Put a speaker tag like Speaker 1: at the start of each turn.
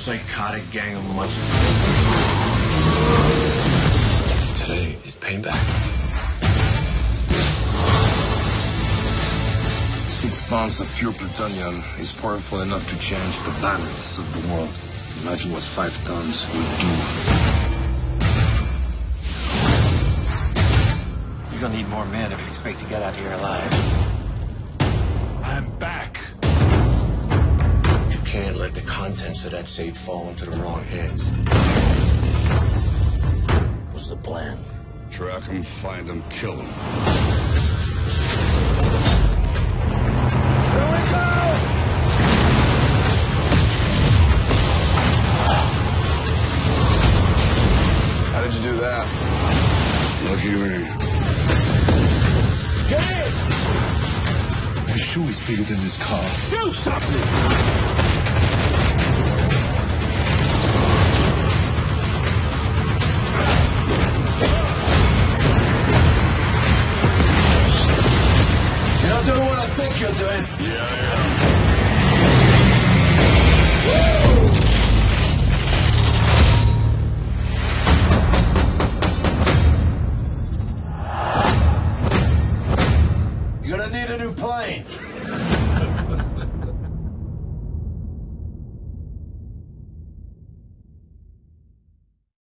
Speaker 1: psychotic gang of monsters. Today is payback. 6 pounds of pure plutonium is powerful enough to change the balance of the world. Imagine what 5 tons would do.
Speaker 2: You're gonna need more men if you expect to get out here alive.
Speaker 1: I'm back. You can't let the contents of that safe fall into the wrong hands.
Speaker 2: What's the plan?
Speaker 3: Track him, find him, kill him.
Speaker 1: Here we go! How did you do that?
Speaker 3: Lucky me.
Speaker 1: Get in!
Speaker 3: The shoe is bigger than this car.
Speaker 1: Do something! You're not doing what I think you're doing.
Speaker 3: Yeah, I am.